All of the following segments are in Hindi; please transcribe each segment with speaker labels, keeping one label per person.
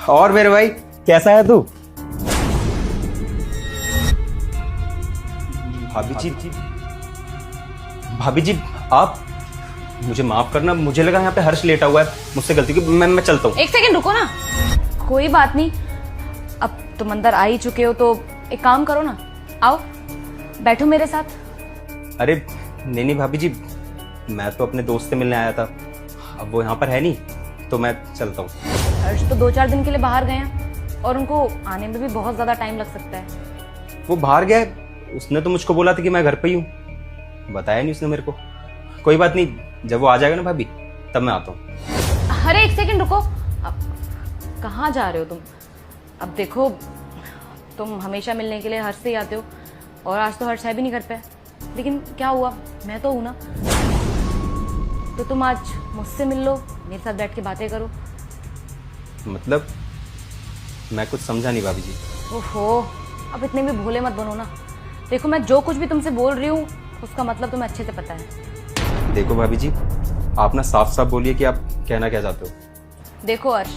Speaker 1: और मेरे भाई कैसा है तू? भाभी जी आप मुझे माफ करना, मुझे लगा यहाँ पे हर्ष लेटा हुआ है, मुझसे गलती की। मैं चलता हूँ।
Speaker 2: एक सेकंड रुको ना। कोई बात नहीं, अब तुम अंदर आ ही चुके हो तो एक काम करो ना, आओ बैठो मेरे साथ।
Speaker 1: अरे नहीं भाभी जी, मैं तो अपने दोस्त से मिलने आया था, अब वो यहाँ पर है नहीं तो मैं चलता हूँ।
Speaker 2: हर्ष तो 2-4 दिन के लिए बाहर गए हैं और उनको आने में भी बहुत ज्यादा टाइम लग सकता है।
Speaker 1: वो बाहर गया, उसने तो मुझको बोला था कि मैं घर पे ही हूँ, बताया नहीं उसने मेरे को। कोई बात नहीं, जब वो आ जाएगा ना भाभी तब मैं आता हूँ।
Speaker 2: अरे एक सेकंड रुको, अब कहाँ जा रहे हो तुम? अब देखो तुम हमेशा मिलने के लिए हर्ष से ही आते हो और आज तो हर्ष है भी नहीं घर पे, लेकिन क्या हुआ, मैं तो हूं ना, तो तुम आज मुझसे मिल लो, मेरे साथ बैठ के बातें करो।
Speaker 1: मतलब मैं कुछ समझा नहीं भाभी जी।
Speaker 2: ओहो, अब इतने भी भोले मत बनो ना। देखो मैं जो कुछ भी तुमसे बोल रही हूँ उसका मतलब तुम्हें अच्छे से पता है।
Speaker 1: देखो भाभी जी, आप ना साफ साफ बोलिए कि आप कहना क्या चाहते हो।
Speaker 2: देखो हर्ष,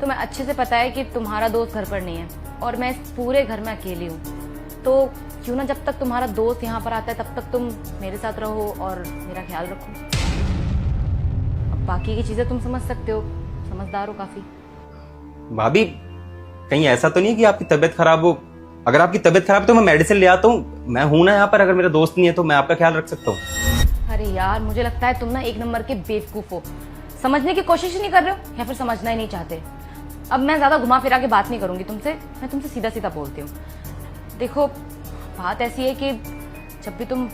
Speaker 2: तुम्हें अच्छे से पता है कि तुम्हारा दोस्त घर पर नहीं है और मैं इस पूरे घर में अकेली हूँ, तो क्यों ना जब तक तुम्हारा दोस्त यहाँ पर आता है तब तक तुम मेरे साथ रहो और मेरा ख्याल रखो। अब बाकी की चीजें तुम समझ सकते हो, समझदार हो काफी।
Speaker 1: भाभी कहीं ऐसा तो नहीं है कि आपकी तबीयत खराब हो? अगर आपकी तबीयत खराब है तो मैं मेडिसिन ले आता हूँ, मैं हूं ना यहाँ पर। अगर मेरा दोस्त नहीं है तो मैं आपका ख्याल रख सकता हूँ।
Speaker 2: अरे यार, मुझे लगता है तुम ना एक नंबर के बेवकूफ हो, समझने की कोशिश ही नहीं कर रहे हो या फिर समझना ही नहीं चाहते। अब मैं ज्यादा घुमा फिरा के बात नहीं करूंगी तुमसे, मैं तुमसे सीधा सीधा बोलती हूँ। देखो बात ऐसी है कि जब भी तुम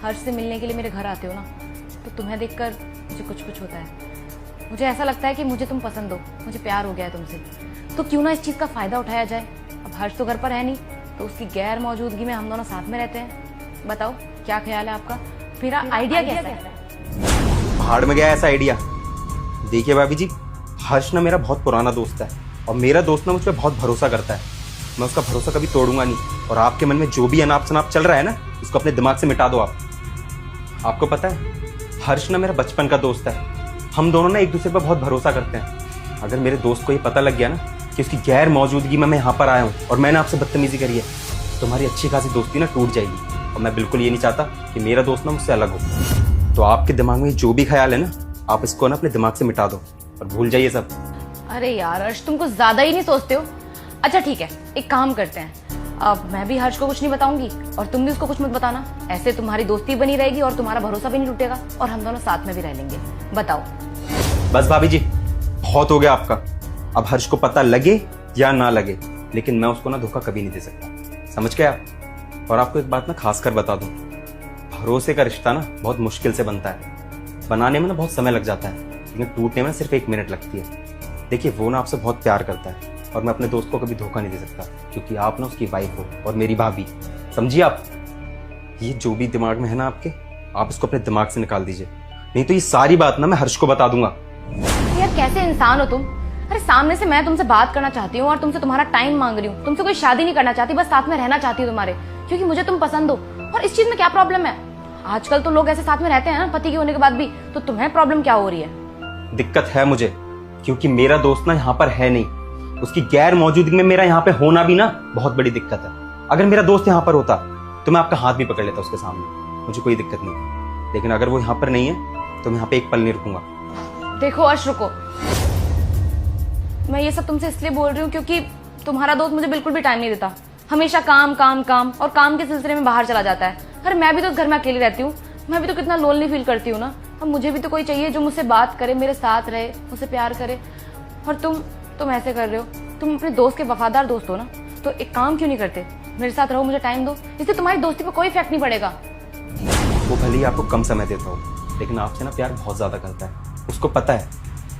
Speaker 2: हर्ष से मिलने के लिए मेरे घर आते हो ना, तो तुम्हें देखकर मुझे कुछ कुछ होता है। मुझे ऐसा लगता है कि मुझे तुम पसंद हो, मुझे प्यार हो गया है तुमसे, तो क्यों ना इस चीज का फायदा उठाया जाए। अब हर्ष तो घर पर है नहीं, तो उसकी गैर मौजूदगी में हम दोनों साथ में रहते हैं। बताओ क्या ख्याल है आपका? मेरा आइडिया कैसा है?
Speaker 1: भाड़ में गया ऐसा आइडिया। देखिए भाभी जी, हर्ष ना मेरा बहुत पुराना दोस्त है और मेरा दोस्त ना मुझ पर बहुत भरोसा करता है। मैं उसका भरोसा कभी तोड़ूंगा नहीं। और आपके मन में जो भी अनाप शनाप चल रहा है ना, उसको अपने दिमाग से मिटा दो आप। आपको पता है, हर्ष ना मेरा बचपन का दोस्त है, हम दोनों ना एक दूसरे पर बहुत भरोसा करते हैं। अगर मेरे दोस्त को ये पता लग गया ना कि उसकी गैर मौजूदगी में मैं यहाँ पर आया हूँ और मैंने आपसे बदतमीजी करी है, तो तुम्हारी अच्छी खासी दोस्ती ना टूट जाएगी। और मैं बिल्कुल ये नहीं चाहता कि मेरा दोस्त ना मुझसे अलग हो। तो आपके दिमाग में जो भी ख्याल है ना, आप इसको ना अपने दिमाग से मिटा दो और भूल जाइए सब।
Speaker 2: अरे यार हर्ष, तुम कुछ ज्यादा ही नहीं सोचते हो। अच्छा ठीक है, एक काम करते हैं, अब मैं भी हर्ष को कुछ नहीं बताऊंगी और तुम भी उसको कुछ मत बताना। ऐसे तुम्हारी दोस्ती बनी रहेगी और तुम्हारा भरोसा भी नहीं टूटेगा और हम दोनों साथ में भी रह लेंगे। बताओ।
Speaker 1: बस भाभी जी, बहुत हो गया आपका। अब हर्ष को पता लगे या ना लगे, लेकिन मैं उसको ना धोखा कभी नहीं दे सकता, समझ गए आप? और आपको एक बात ना खास कर बता दूं, भरोसे का रिश्ता ना बहुत मुश्किल से बनता है। बनाने में ना बहुत समय लग जाता है, लेकिन टूटने में सिर्फ 1 मिनट लगती है। देखिए वो ना आपसे बहुत प्यार करता है और मैं अपने दोस्त को कभी धोखा नहीं दे सकता, क्योंकि आप ना उसकी वाइफ हो और मेरी भाभी, समझिए आप? ये जो भी दिमाग में है ना आपके, आप इसको अपने दिमाग से निकाल दीजिए, नहीं तो ये सारी बात ना मैं हर्ष को बता दूंगा।
Speaker 2: यार कैसे इंसान हो तुम? अरे सामने से मैं तुमसे बात करना चाहती हूँ और तुमसे तुम्हारा टाइम मांग रही हूँ। तुमसे कोई शादी नहीं करना चाहती, बस साथ में रहना चाहती हूँ तुम्हारे, क्योंकि मुझे तुम पसंद हो। और इस चीज में क्या प्रॉब्लम है? आजकल तो लोग ऐसे साथ में रहते हैं ना पति के होने के बाद भी, तो तुम्हें प्रॉब्लम क्या हो रही है?
Speaker 1: दिक्कत है मुझे, क्योंकि मेरा दोस्त ना यहाँ पर है नहीं। उसकी गैर मौजूदगी में मेरा यहाँ पे होना भी ना बहुत बड़ी दिक्कत है। अगर मेरा दोस्त यहाँ पर होता तो मैं आपका हाथ भी पकड़ लेता उसके सामने, मुझे कोई दिक्कत नहीं। लेकिन अगर वो यहाँ पर नहीं है तो मैं यहाँ पे एक पल नहीं रुकूंगा।
Speaker 2: देखो अर्श, रुको। मैं ये सब तुमसे इसलिए बोल रही हूँ क्योंकि तुम्हारा दोस्त मुझे बिल्कुल भी टाइम नहीं देता। हमेशा काम काम काम और काम के सिलसिले में बाहर चला जाता है। अरे मैं भी तो घर में अकेली रहती हूँ, मैं भी तो कितना लोनली फील करती हूँ ना। अब मुझे भी तो कोई चाहिए जो मुझसे बात करे, मेरे साथ रहे, मुझसे प्यार करे। और तुम ऐसे कर रहे हो। तुम अपने दोस्त के वफादार दोस्त हो ना, तो एक काम क्यों नहीं करते, मेरे साथ रहो, मुझे टाइम दो, इससे तुम्हारी दोस्ती पर कोई इफेक्ट नहीं पड़ेगा।
Speaker 1: वो भले ही आपको कम समय देता हो, लेकिन आपसे ना प्यार बहुत ज्यादा करता है। उसको पता है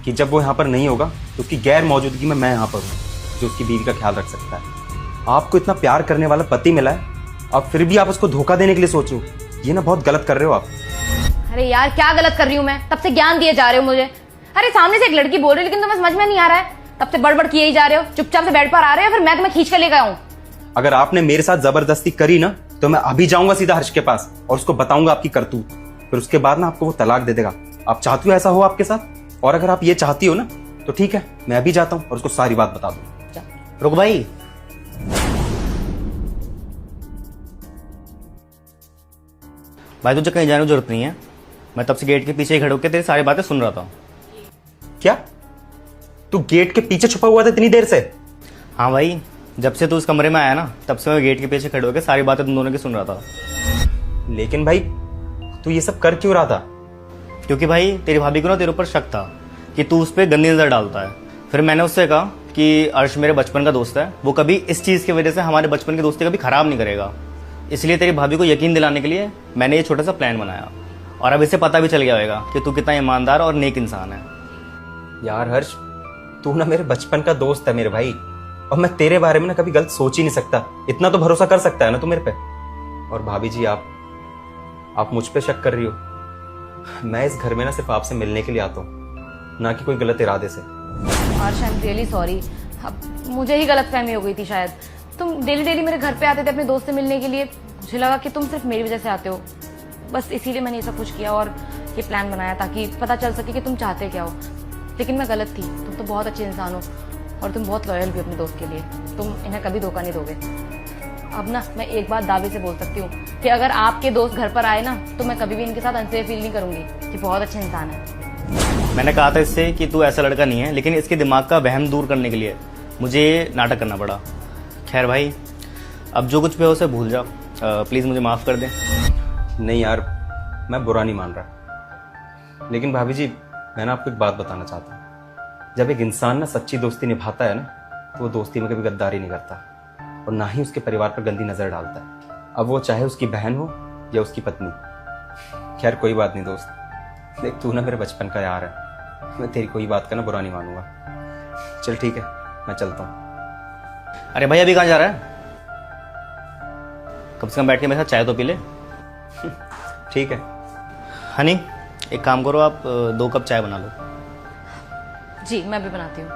Speaker 1: कि जब वो यहाँ पर नहीं होगा तो उसकी गैर मौजूदगी में मैं यहाँ पर हूँ, जो उसकी बीवी का ख्याल रख सकता है। आपको इतना प्यार करने वाला पति मिला है, अब फिर भी आप उसको धोखा देने के लिए सोच रहे हो। ये ना बहुत गलत कर रहे हो आप।
Speaker 2: अरे यार क्या गलत कर रही हूँ मैं? तब से ज्ञान दिए जा रहे हो मुझे। अरे सामने से एक लड़की बोल रही है, लेकिन तुम्हें समझ में नहीं आ रहा है। तब से बड़बड़ किए ही जा रहे हो, चुपचाप से बेड पर आ रहे हो, फिर मैं तुम्हें खींच कर ले गया हूँ।
Speaker 1: अगर आपने मेरे साथ जबरदस्ती करी ना, तो मैं अभी जाऊंगा सीधा हर्ष के पास और उसको बताऊंगा आपकी करतूत। फिर उसके बाद ना आपको वो तलाक दे देगा। आप चाहती हो ऐसा हो आपके साथ? और अगर आप ये चाहती हो ना, तो ठीक है, मैं अभी जाता हूँ और उसको सारी बात बता दूँ।
Speaker 2: जा।
Speaker 3: रुक भाई, भाई तुझे कहीं जाने की जरूरत नहीं है। मैं तब से गेट के पीछे ही खड़े होकर तेरी सारी बातें सुन रहा था।
Speaker 1: क्या तू गेट के पीछे छुपा हुआ था इतनी देर से?
Speaker 3: हाँ भाई, जब से तू उस कमरे में आया ना, तब से मैं गेट के पीछे खड़े होकर सारी बातें तुम दोनों की सुन रहा था।
Speaker 1: लेकिन भाई तू ये सब कर क्यों रहा था?
Speaker 3: क्योंकि भाई तेरी भाभी को ना तेरे ऊपर शक था कि तू उस पर गंदी नजर डालता है। फिर मैंने उससे कहा कि अर्श मेरे बचपन का दोस्त है, वो कभी इस चीज़ की वजह से हमारे बचपन की दोस्ती कभी खराब नहीं करेगा। इसलिए तेरी भाभी को यकीन दिलाने के लिए मैंने ये छोटा सा प्लान बनाया, और अब इसे पता भी चल गया होगा कि तू कितना ईमानदार और नेक इंसान है।
Speaker 1: यार हर्ष, तू ना मेरे बचपन का दोस्त है मेरे भाई, और मैं तेरे बारे में ना कभी गलत सोच ही नहीं सकता। इतना तो भरोसा कर सकता है ना तू मेरे पे। और भाभी जी, आप मुझ पे शक कर रही हो। मैं इस घर में ना सिर्फ आपसे मिलने के लिए आता हूँ, ना कि कोई गलत इरादे से।
Speaker 2: अर्श, आई एम रियली सॉरी। मुझे ही गलतफहमी हो गई थी शायद। तुम डेली डेली मेरे घर पे आते थे अपने दोस्त से मिलने के लिए, मुझे लगा कि तुम सिर्फ मेरी वजह से आते हो। बस इसीलिए मैंने ये सब कुछ किया और ये प्लान बनाया ताकि पता चल सके कि तुम चाहते क्या हो। लेकिन मैं गलत थी। तुम तो बहुत अच्छे इंसान हो और तुम बहुत लॉयल भी हो अपने दोस्त के लिए। तुम इन्हें कभी धोखा नहीं दोगे। अब ना मैं एक बात दावे से बोल सकती हूँ कि अगर आपके दोस्त घर पर आए ना, तो मैं कभी भी इनके साथ अनसेफ फील नहीं करूंगी कि बहुत अच्छे इंसान है।
Speaker 3: मैंने कहा था इससे कि तू ऐसा लड़का नहीं है, लेकिन इसके दिमाग का वहम दूर करने के लिए मुझे ये नाटक करना पड़ा। खैर भाई, अब जो कुछ भी हो उसे भूल जाओ। प्लीज़ मुझे माफ़ कर दें।
Speaker 1: नहीं यार, मैं बुरा नहीं मान रहा। लेकिन भाभी जी, मैं ना आपको एक बात बताना चाहता हूँ। जब एक इंसान ना सच्ची दोस्ती निभाता है ना, तो वो दोस्ती में कभी गद्दारी नहीं करता, और ना ही उसके परिवार पर गंदी नजर डालता है। अब वो चाहे उसकी बहन हो या उसकी पत्नी। खैर कोई बात नहीं दोस्त, देख तू ना मेरे बचपन का यार है, मैं तेरी कोई बात का ना बुरा नहीं मानूंगा। चल ठीक है, मैं चलता हूँ।
Speaker 3: अरे भाई, अभी कहाँ जा रहा है? कम से कम बैठ के मेरे साथ चाय तो पी ले।
Speaker 1: ठीक है।
Speaker 3: हनी, एक काम करो, आप 2 कप चाय बना लो।
Speaker 2: जी, मैं भी बनाती हूँ।